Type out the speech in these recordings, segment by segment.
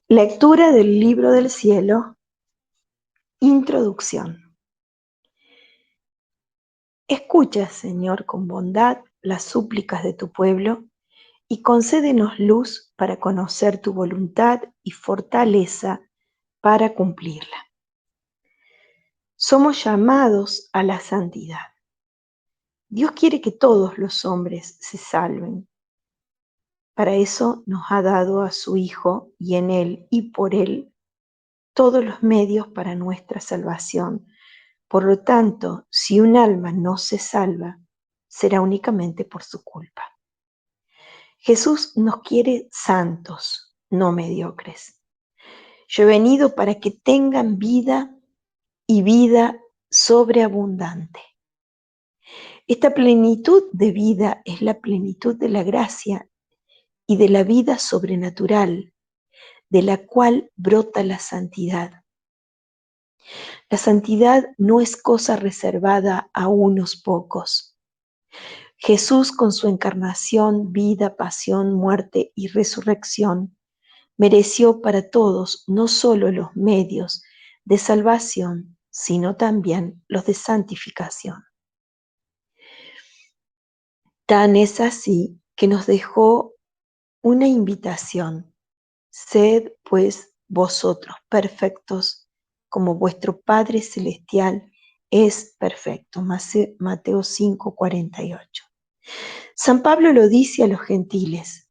Lectura del libro del cielo, introducción. Escucha, Señor, con bondad las súplicas de tu pueblo y concédenos luz para conocer tu voluntad y fortaleza para cumplirla. Somos llamados a la santidad. Dios quiere que todos los hombres se salven. Para eso nos ha dado a su Hijo y en Él y por Él todos los medios para nuestra salvación. Por lo tanto, si un alma no se salva, será únicamente por su culpa. Jesús nos quiere santos, no mediocres. Yo he venido para que tengan vida y vida sobreabundante. Esta plenitud de vida es la plenitud de la gracia y de la vida sobrenatural, de la cual brota la santidad. La santidad no es cosa reservada a unos pocos. Jesús, con su encarnación, vida, pasión, muerte y resurrección, mereció para todos no solo los medios de salvación, sino también los de santificación. Tan es así que nos dejó una invitación: sed pues vosotros perfectos, como vuestro Padre Celestial es perfecto. Mateo 5:48. San Pablo lo dice a los gentiles: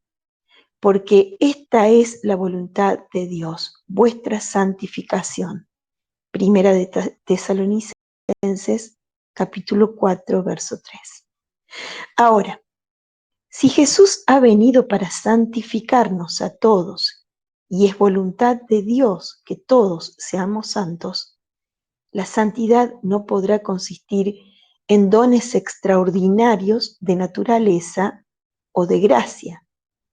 porque esta es la voluntad de Dios, vuestra santificación. Primera de Tesalonicenses, capítulo 4, verso 3. Ahora, si Jesús ha venido para santificarnos a todos, y es voluntad de Dios que todos seamos santos, la santidad no podrá consistir en dones extraordinarios de naturaleza o de gracia,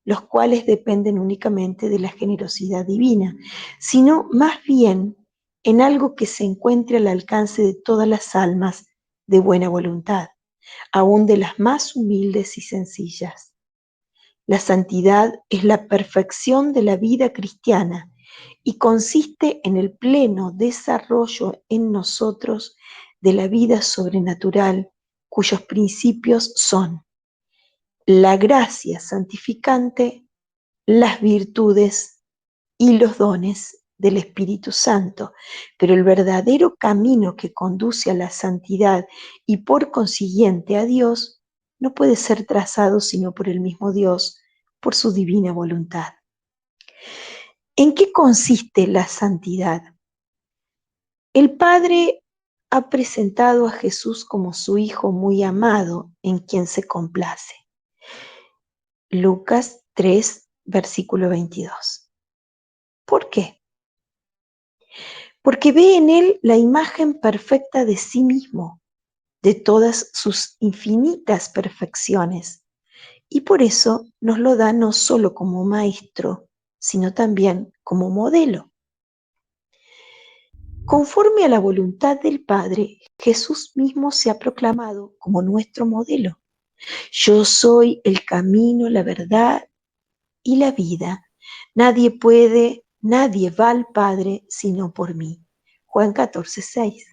los cuales dependen únicamente de la generosidad divina, sino más bien en algo que se encuentre al alcance de todas las almas de buena voluntad, aun de las más humildes y sencillas. La santidad es la perfección de la vida cristiana y consiste en el pleno desarrollo en nosotros de la vida sobrenatural, cuyos principios son la gracia santificante, las virtudes y los dones del Espíritu Santo. Pero el verdadero camino que conduce a la santidad y por consiguiente a Dios no puede ser trazado sino por el mismo Dios, por su divina voluntad. ¿En qué consiste la santidad? El Padre ha presentado a Jesús como su Hijo muy amado, en quien se complace. Lucas 3, versículo 22. ¿Por qué? Porque ve en él la imagen perfecta de sí mismo, de todas sus infinitas perfecciones, y por eso nos lo da no solo como maestro, sino también como modelo. Conforme a la voluntad del Padre, Jesús mismo se ha proclamado como nuestro modelo. Yo soy el camino, la verdad y la vida. Nadie va al Padre sino por mí. Juan 14:6.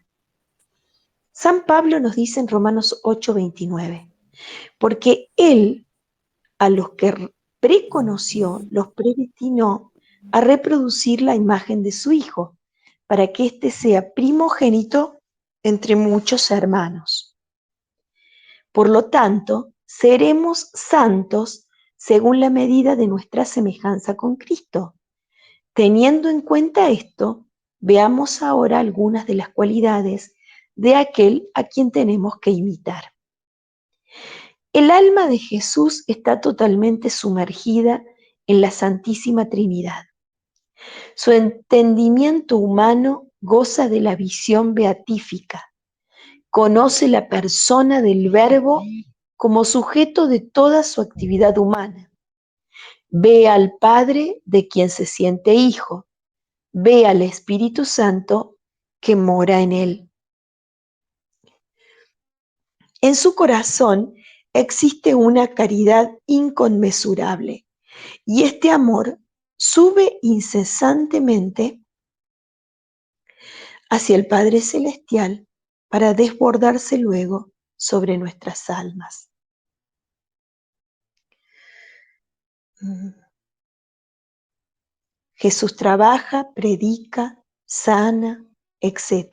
San Pablo nos dice en Romanos 8:29, porque Él a los que preconoció, los predestinó a reproducir la imagen de su Hijo, para que éste sea primogénito entre muchos hermanos. Por lo tanto, seremos santos según la medida de nuestra semejanza con Cristo. Teniendo en cuenta esto, veamos ahora algunas de las cualidades de aquel a quien tenemos que imitar. El alma de Jesús está totalmente sumergida en la Santísima Trinidad. Su entendimiento humano goza de la visión beatífica. Conoce la persona del Verbo como sujeto de toda su actividad humana. Ve al Padre de quien se siente hijo. Ve al Espíritu Santo que mora en él. En su corazón existe una caridad inconmensurable y este amor sube incesantemente hacia el Padre Celestial para desbordarse luego sobre nuestras almas. Jesús trabaja, predica, sana, etc.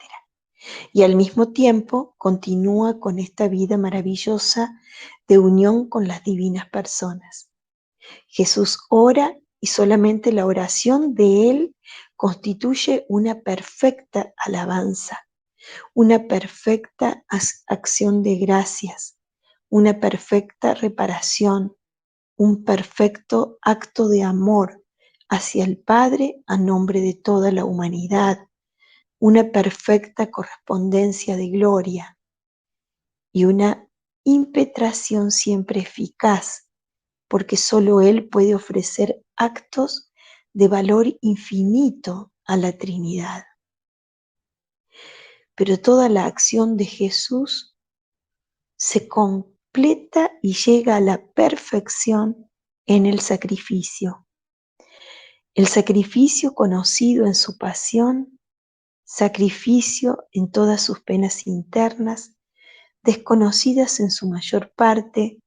Y al mismo tiempo continúa con esta vida maravillosa de unión con las divinas personas. Jesús ora y solamente la oración de Él constituye una perfecta alabanza, una perfecta acción de gracias, una perfecta reparación, un perfecto acto de amor hacia el Padre a nombre de toda la humanidad, una perfecta correspondencia de gloria y una impetración siempre eficaz, porque solo Él puede ofrecer actos de valor infinito a la Trinidad. Pero toda la acción de Jesús se completa y llega a la perfección en el sacrificio. El sacrificio conocido en su pasión, sacrificio en todas sus penas internas, desconocidas en su mayor parte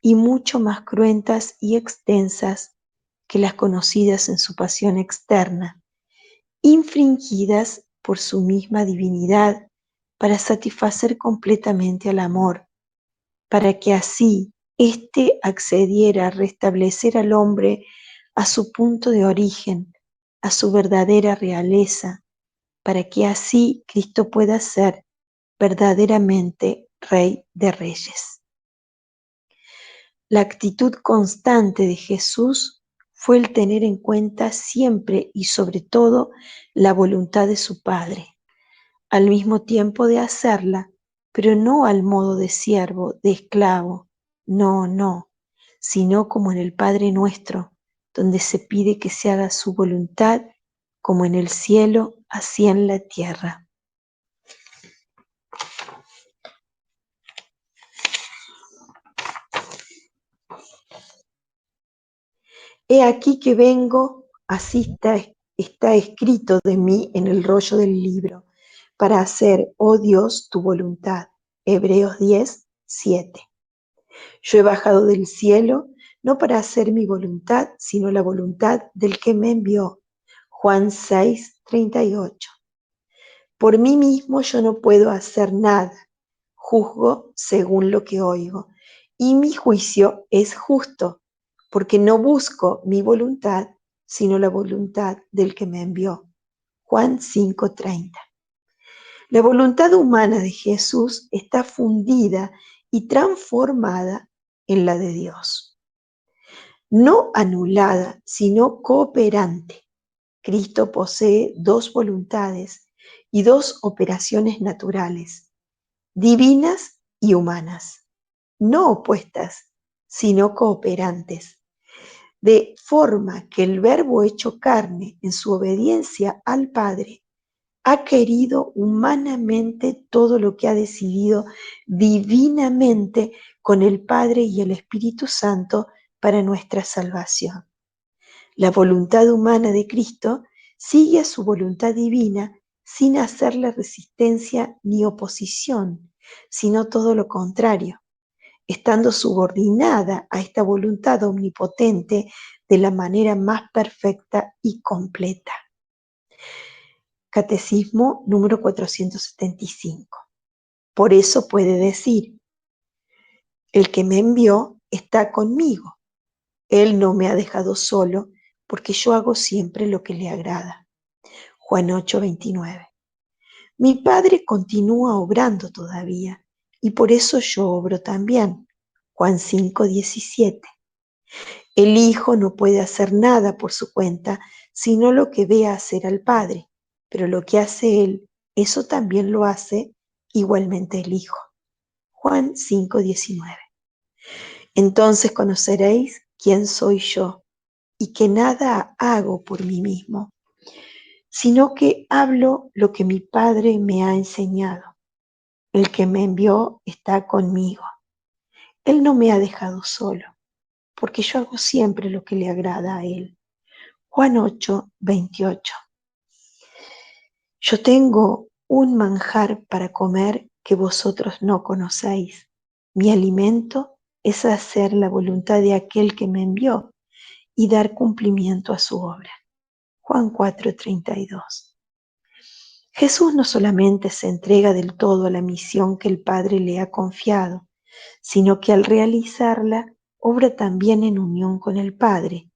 y mucho más cruentas y extensas que las conocidas en su pasión externa, infringidas por su misma divinidad para satisfacer completamente al amor, para que así éste accediera a restablecer al hombre a su punto de origen, a su verdadera realeza, para que así Cristo pueda ser verdaderamente Rey de Reyes. La actitud constante de Jesús fue el tener en cuenta siempre y sobre todo la voluntad de su Padre, al mismo tiempo de hacerla, pero no al modo de siervo, de esclavo, no, sino como en el Padre Nuestro, donde se pide que se haga su voluntad, como en el cielo, así en la tierra. He aquí que vengo, así está escrito de mí en el rollo del libro, para hacer, oh Dios, tu voluntad. Hebreos 10, 7. Yo he bajado del cielo, no para hacer mi voluntad, sino la voluntad del que me envió. Juan 6, 38. Por mí mismo yo no puedo hacer nada, juzgo según lo que oigo, y mi juicio es justo, porque no busco mi voluntad, sino la voluntad del que me envió. Juan 5:30. La voluntad humana de Jesús está fundida y transformada en la de Dios. No anulada, sino cooperante. Cristo posee dos voluntades y dos operaciones naturales, divinas y humanas, no opuestas, sino cooperantes, de forma que el Verbo hecho carne en su obediencia al Padre ha querido humanamente todo lo que ha decidido divinamente con el Padre y el Espíritu Santo para nuestra salvación. La voluntad humana de Cristo sigue a su voluntad divina sin hacerle resistencia ni oposición, sino todo lo contrario, estando subordinada a esta voluntad omnipotente de la manera más perfecta y completa. Catecismo número 475. Por eso puede decir, el que me envió está conmigo. Él no me ha dejado solo, porque yo hago siempre lo que le agrada. Juan 8:29. Mi Padre continúa obrando todavía, y por eso yo obro también. Juan 5:17. El Hijo no puede hacer nada por su cuenta, sino lo que ve hacer al Padre, pero lo que hace Él, eso también lo hace igualmente el Hijo. Juan 5:19. Entonces conoceréis quién soy yo, y que nada hago por mí mismo, sino que hablo lo que mi Padre me ha enseñado. El que me envió está conmigo. Él no me ha dejado solo, porque yo hago siempre lo que le agrada a Él. Juan 8:28. Yo tengo un manjar para comer que vosotros no conocéis. Mi alimento es hacer la voluntad de aquel que me envió y dar cumplimiento a su obra. Juan 4:32. Jesús no solamente se entrega del todo a la misión que el Padre le ha confiado, sino que al realizarla, obra también en unión con el Padre,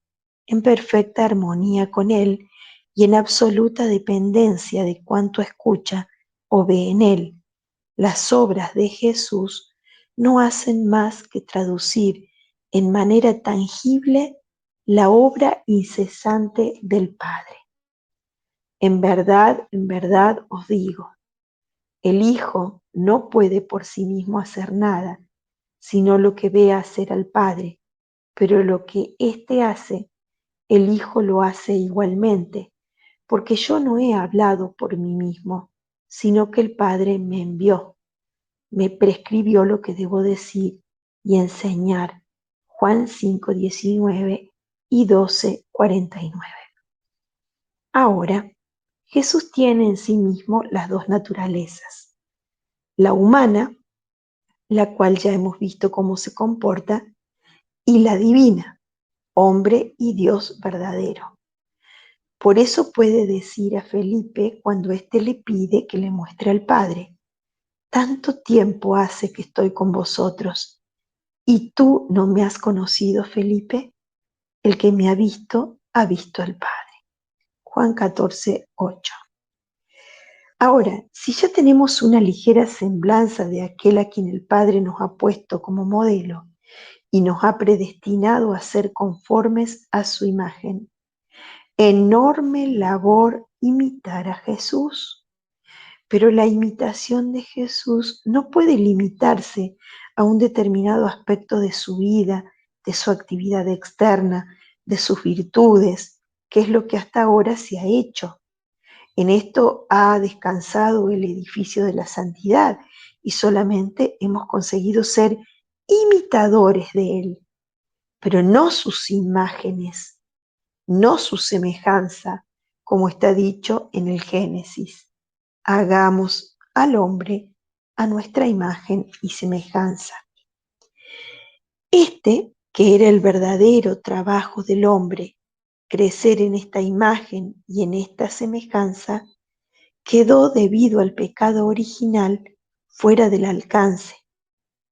en perfecta armonía con Él y en absoluta dependencia de cuanto escucha o ve en Él. Las obras de Jesús no hacen más que traducir en manera tangible la obra incesante del Padre. En verdad os digo, el Hijo no puede por sí mismo hacer nada, sino lo que ve hacer al Padre, pero lo que éste hace, el Hijo lo hace igualmente, porque yo no he hablado por mí mismo, sino que el Padre me envió, me prescribió lo que debo decir y enseñar. Juan 5:19 y 12:49. Ahora, Jesús tiene en sí mismo las dos naturalezas, la humana, la cual ya hemos visto cómo se comporta, y la divina, hombre y Dios verdadero. Por eso puede decir a Felipe cuando éste le pide que le muestre al Padre: tanto tiempo hace que estoy con vosotros, y tú no me has conocido, Felipe. El que me ha visto al Padre. Juan 14:8. Ahora, si ya tenemos una ligera semblanza de aquel a quien el Padre nos ha puesto como modelo y nos ha predestinado a ser conformes a su imagen, enorme labor imitar a Jesús. Pero la imitación de Jesús no puede limitarse a un determinado aspecto de su vida, de su actividad externa, de sus virtudes, que es lo que hasta ahora se ha hecho. En esto ha descansado el edificio de la santidad y solamente hemos conseguido ser imitadores de Él, pero no sus imágenes, no su semejanza, como está dicho en el Génesis. Hagamos al hombre a nuestra imagen y semejanza. Que era el verdadero trabajo del hombre, crecer en esta imagen y en esta semejanza, quedó debido al pecado original fuera del alcance,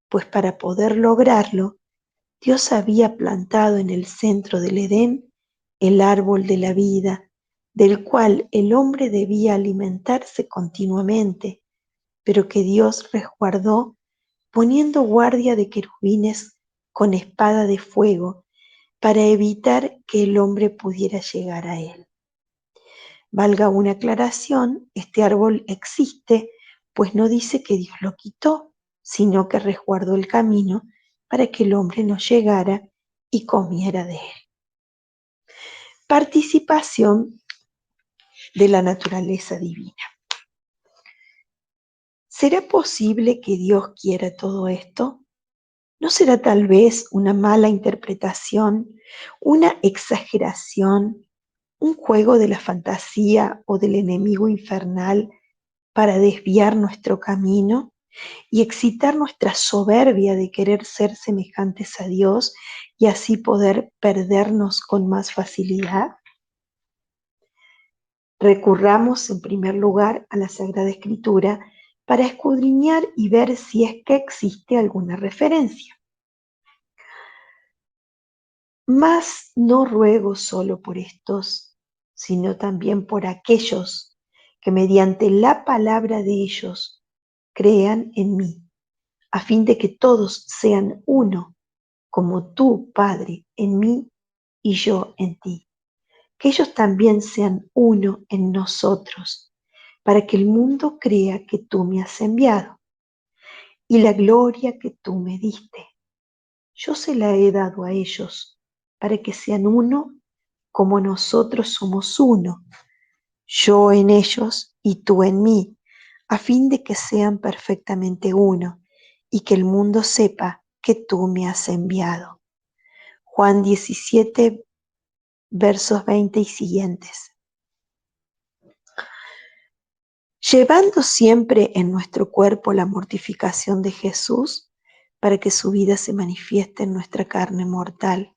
pues para poder lograrlo, Dios había plantado en el centro del Edén el árbol de la vida, del cual el hombre debía alimentarse continuamente, pero que Dios resguardó poniendo guardia de querubines con espada de fuego para evitar que el hombre pudiera llegar a él. Valga una aclaración, este árbol existe, pues no dice que Dios lo quitó, sino que resguardó el camino para que el hombre no llegara y comiera de él. Participación de la naturaleza divina. ¿Será posible que Dios quiera todo esto? ¿No será tal vez una mala interpretación, una exageración, un juego de la fantasía o del enemigo infernal para desviar nuestro camino y excitar nuestra soberbia de querer ser semejantes a Dios y así poder perdernos con más facilidad? Recurramos en primer lugar a la Sagrada Escritura para escudriñar y ver si es que existe alguna referencia. Mas no ruego solo por estos, sino también por aquellos que mediante la palabra de ellos crean en mí, a fin de que todos sean uno, como tú, Padre, en mí y yo en ti. Que ellos también sean uno en nosotros, para que el mundo crea que tú me has enviado. Y la gloria que tú me diste, yo se la he dado a ellos, para que sean uno como nosotros somos uno, yo en ellos y tú en mí, a fin de que sean perfectamente uno, y que el mundo sepa que tú me has enviado. Juan 17, versos 20 y siguientes. Llevando siempre en nuestro cuerpo la mortificación de Jesús, para que su vida se manifieste en nuestra carne mortal.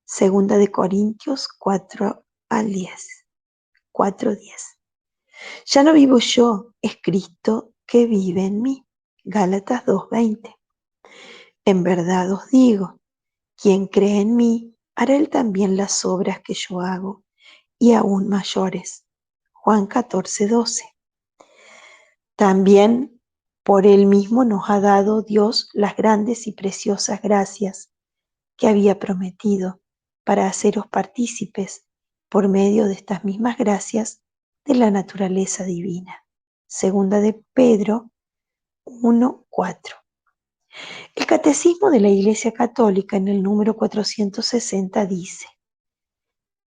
Segunda de Corintios 4:10. Ya no vivo yo, es Cristo que vive en mí. Gálatas 2:20. En verdad os digo, quien cree en mí, hará él también las obras que yo hago, y aún mayores. Juan 14:12. También por él mismo nos ha dado Dios las grandes y preciosas gracias que había prometido para haceros partícipes por medio de estas mismas gracias de la naturaleza divina. Segunda de Pedro 1:4. El Catecismo de la Iglesia Católica en el número 460 dice: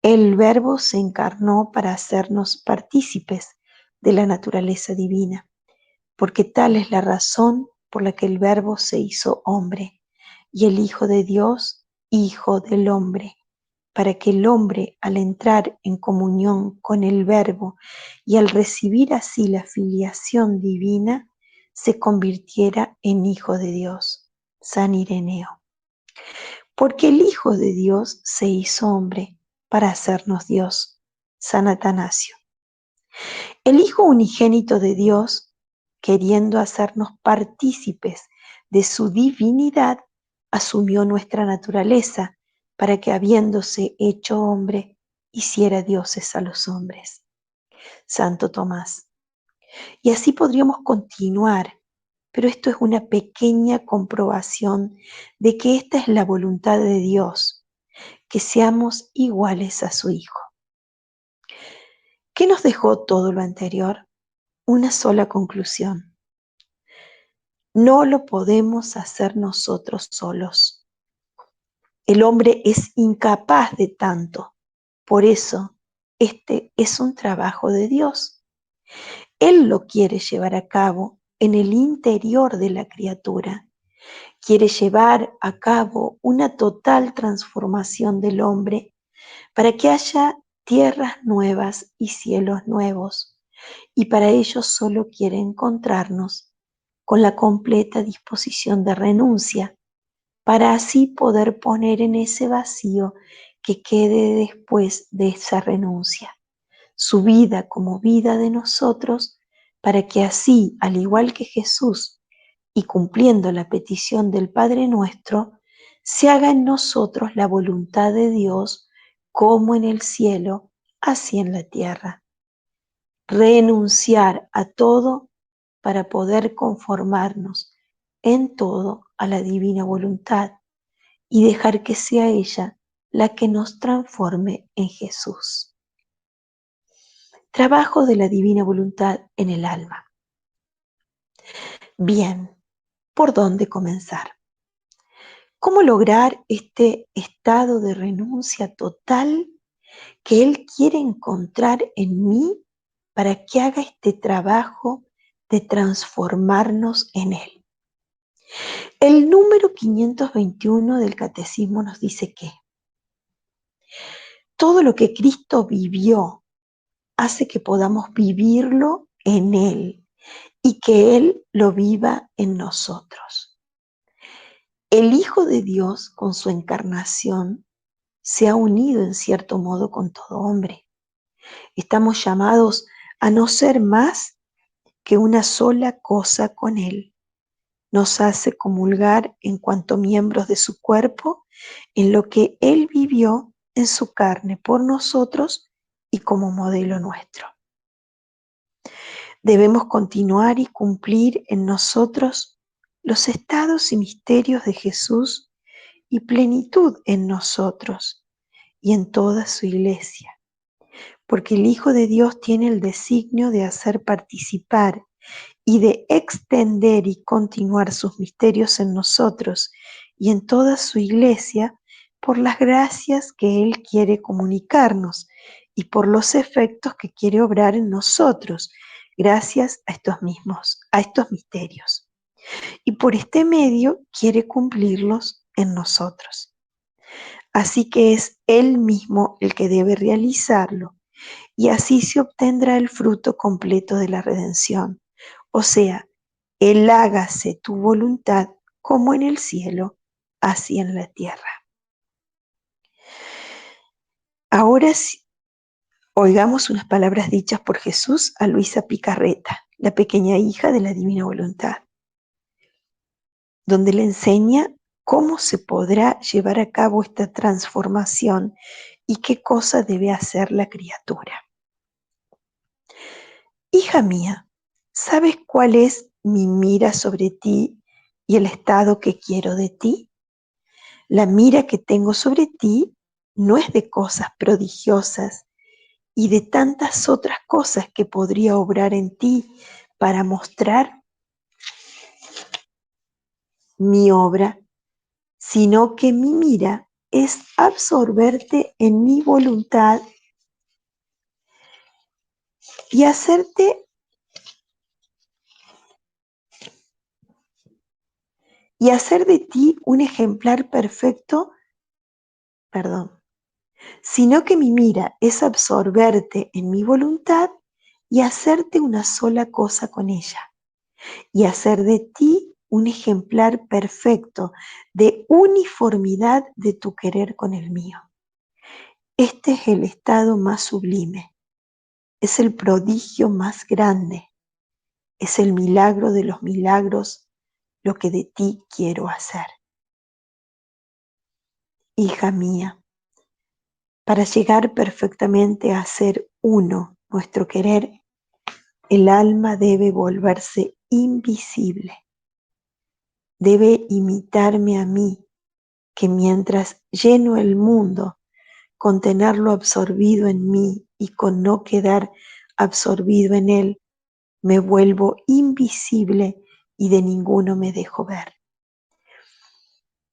el Verbo se encarnó para hacernos partícipes de la naturaleza divina, porque tal es la razón por la que el Verbo se hizo hombre, y el Hijo de Dios, Hijo del hombre, para que el hombre, al entrar en comunión con el Verbo y al recibir así la filiación divina, se convirtiera en Hijo de Dios. San Ireneo. Porque el Hijo de Dios se hizo hombre para hacernos Dios. San Atanasio. El Hijo unigénito de Dios, queriendo hacernos partícipes de su divinidad, asumió nuestra naturaleza para que, habiéndose hecho hombre, hiciera dioses a los hombres. Santo Tomás. Y así podríamos continuar, pero esto es una pequeña comprobación de que esta es la voluntad de Dios, que seamos iguales a su Hijo. ¿Qué nos dejó todo lo anterior? Una sola conclusión. No lo podemos hacer nosotros solos. El hombre es incapaz de tanto. Por eso, este es un trabajo de Dios. Él lo quiere llevar a cabo en el interior de la criatura. Quiere llevar a cabo una total transformación del hombre para que haya tierras nuevas y cielos nuevos. Y para ello solo quiere encontrarnos con la completa disposición de renuncia, para así poder poner en ese vacío que quede después de esa renuncia, su vida como vida de nosotros, para que así, al igual que Jesús, y cumpliendo la petición del Padre nuestro, se haga en nosotros la voluntad de Dios, como en el cielo, así en la tierra. Renunciar a todo para poder conformarnos en todo a la divina voluntad y dejar que sea ella la que nos transforme en Jesús. Trabajo de la divina voluntad en el alma. Bien, ¿por dónde comenzar? ¿Cómo lograr este estado de renuncia total que Él quiere encontrar en mí para que haga este trabajo de transformarnos en Él? El número 521 del Catecismo nos dice que todo lo que Cristo vivió hace que podamos vivirlo en Él y que Él lo viva en nosotros. El Hijo de Dios, con su encarnación, se ha unido en cierto modo con todo hombre. Estamos llamados a no ser más que una sola cosa con Él. Nos hace comulgar en cuanto miembros de su cuerpo en lo que Él vivió en su carne por nosotros y como modelo nuestro. Debemos continuar y cumplir en nosotros los estados y misterios de Jesús y plenitud en nosotros y en toda su iglesia, porque el Hijo de Dios tiene el designio de hacer participar y de extender y continuar sus misterios en nosotros y en toda su iglesia por las gracias que Él quiere comunicarnos y por los efectos que quiere obrar en nosotros, gracias a estos misterios. Y por este medio quiere cumplirlos en nosotros. Así que es Él mismo el que debe realizarlo, y así se obtendrá el fruto completo de la redención. O sea, el hágase tu voluntad como en el cielo, así en la tierra. Ahora sí, oigamos unas palabras dichas por Jesús a Luisa Picarreta, la pequeña hija de la Divina Voluntad, donde le enseña cómo se podrá llevar a cabo esta transformación y qué cosa debe hacer la criatura. Hija mía, ¿sabes cuál es mi mira sobre ti y el estado que quiero de ti? La mira que tengo sobre ti no es de cosas prodigiosas y de tantas otras cosas que podría obrar en ti para mostrar mi obra, sino que mi mira es absorberte en mi voluntad y hacer de ti un ejemplar perfecto, perdón, sino que mi mira es absorberte en mi voluntad y hacerte una sola cosa con ella, y hacer de ti un ejemplar perfecto de uniformidad de tu querer con el mío. Este es el estado más sublime, es el prodigio más grande, es el milagro de los milagros, lo que de ti quiero hacer. Hija mía, para llegar perfectamente a ser uno nuestro querer, el alma debe volverse invisible, debe imitarme a mí, que mientras lleno el mundo con tenerlo absorbido en mí y con no quedar absorbido en él, me vuelvo invisible y de ninguno me dejo ver.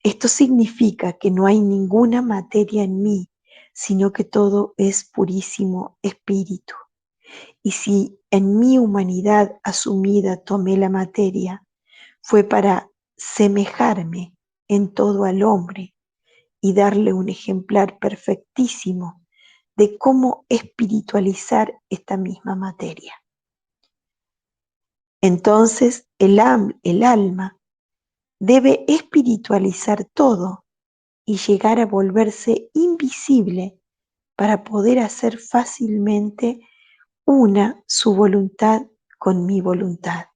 Esto significa que no hay ninguna materia en mí, sino que todo es purísimo espíritu. Y si en mi humanidad asumida tomé la materia, fue para semejarme en todo al hombre y darle un ejemplar perfectísimo de cómo espiritualizar esta misma materia. Entonces el alma debe espiritualizar todo y llegar a volverse invisible para poder hacer fácilmente una su voluntad con mi voluntad,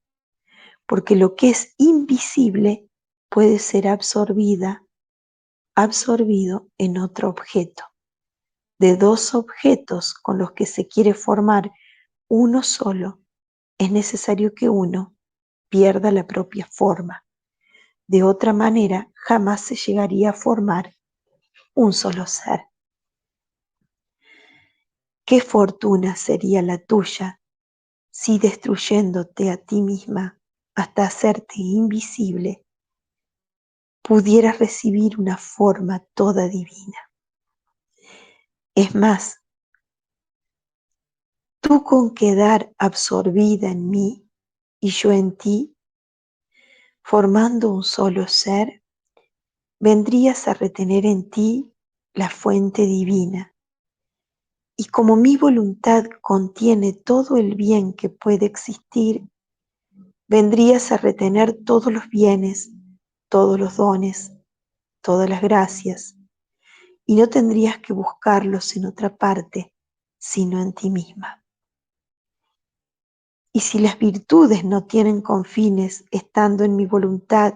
porque lo que es invisible puede ser absorbido en otro objeto. De dos objetos con los que se quiere formar uno solo, es necesario que uno pierda la propia forma. De otra manera, jamás se llegaría a formar un solo ser. ¿Qué fortuna sería la tuya si destruyéndote a ti misma hasta hacerte invisible, pudieras recibir una forma toda divina? Es más, tú con quedar absorbida en mí y yo en ti, formando un solo ser, vendrías a retener en ti la fuente divina. Y como mi voluntad contiene todo el bien que puede existir, vendrías a retener todos los bienes, todos los dones, todas las gracias, y no tendrías que buscarlos en otra parte, sino en ti misma. Y si las virtudes no tienen confines, estando en mi voluntad,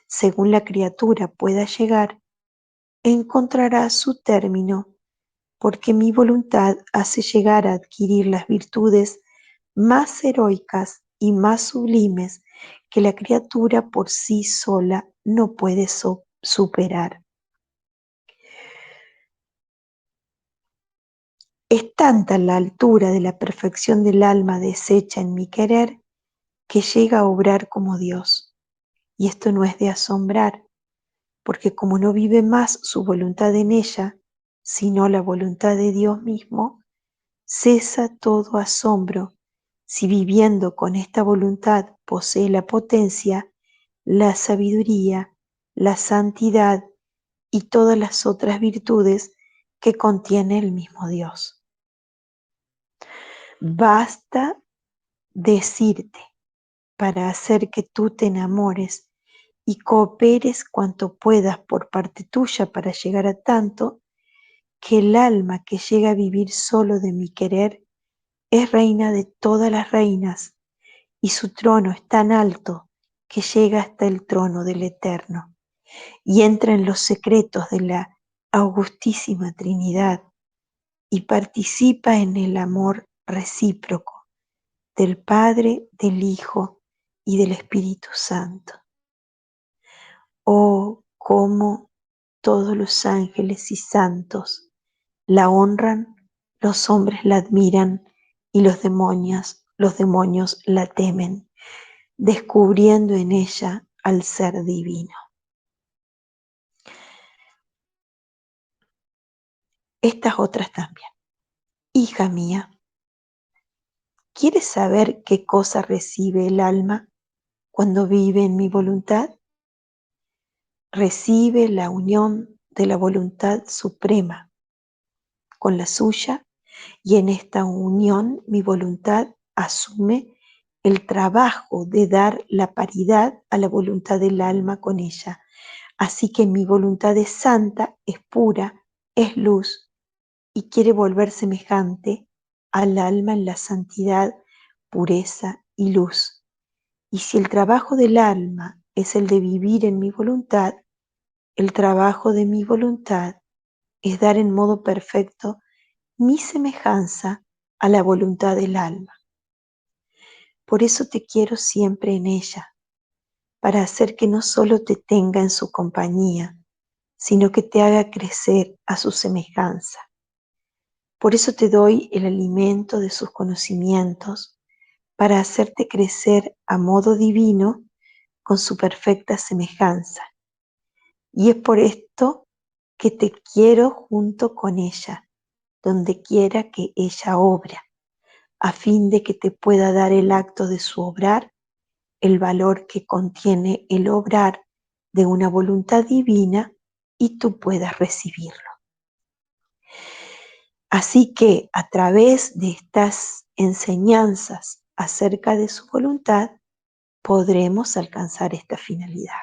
según la criatura pueda llegar, encontrará su término, porque mi voluntad hace llegar a adquirir las virtudes más heroicas y más sublimes que la criatura por sí sola no puede superar. Es tanta la altura de la perfección del alma deshecha en mi querer que llega a obrar como Dios. Y esto no es de asombrar, porque como no vive más su voluntad en ella, sino la voluntad de Dios mismo, cesa todo asombro si viviendo con esta voluntad posee la potencia, la sabiduría, la santidad y todas las otras virtudes que contiene el mismo Dios. Basta decirte para hacer que tú te enamores y cooperes cuanto puedas por parte tuya para llegar a tanto, que el alma que llega a vivir solo de mi querer es reina de todas las reinas, y su trono es tan alto que llega hasta el trono del Eterno, y entra en los secretos de la Augustísima Trinidad, y participa en el amor recíproco del Padre, del Hijo y del Espíritu Santo. Oh, cómo todos los ángeles y santos la honran, los hombres la admiran y los demonios la temen, descubriendo en ella al ser divino. Estas otras también. Hija mía, ¿quieres saber qué cosa recibe el alma cuando vive en mi voluntad? Recibe la unión de la voluntad suprema con la suya, y en esta unión mi voluntad asume el trabajo de dar la paridad a la voluntad del alma con ella. Así que mi voluntad es santa, es pura, es luz, y quiere volver semejante al alma en la santidad, pureza y luz. Y si el trabajo del alma es el de vivir en mi voluntad, el trabajo de mi voluntad es dar en modo perfecto mi semejanza a la voluntad del alma. Por eso te quiero siempre en ella, para hacer que no solo te tenga en su compañía, sino que te haga crecer a su semejanza. Por eso te doy el alimento de sus conocimientos, para hacerte crecer a modo divino con su perfecta semejanza. Y es por esto que te quiero junto con ella, donde quiera que ella obra, a fin de que te pueda dar el acto de su obrar, el valor que contiene el obrar de una voluntad divina, y tú puedas recibirlo. Así que a través de estas enseñanzas acerca de su voluntad, podremos alcanzar esta finalidad.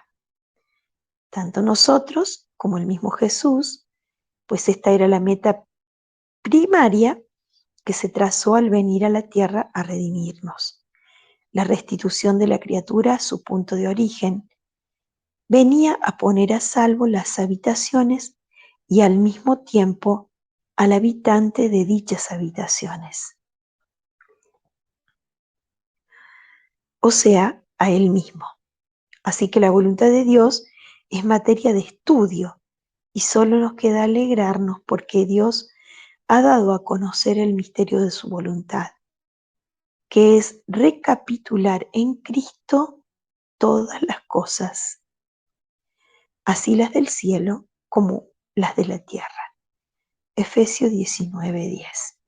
Tanto nosotros como el mismo Jesús, pues esta era la meta primaria que se trazó al venir a la tierra a redimirnos. La restitución de la criatura a su punto de origen venía a poner a salvo las habitaciones y al mismo tiempo al habitante de dichas habitaciones, o sea, a él mismo. Así que la voluntad de Dios es materia de estudio y solo nos queda alegrarnos porque Dios ha dado a conocer el misterio de su voluntad, que es recapitular en Cristo todas las cosas, así las del cielo como las de la tierra. Efesios 19:10.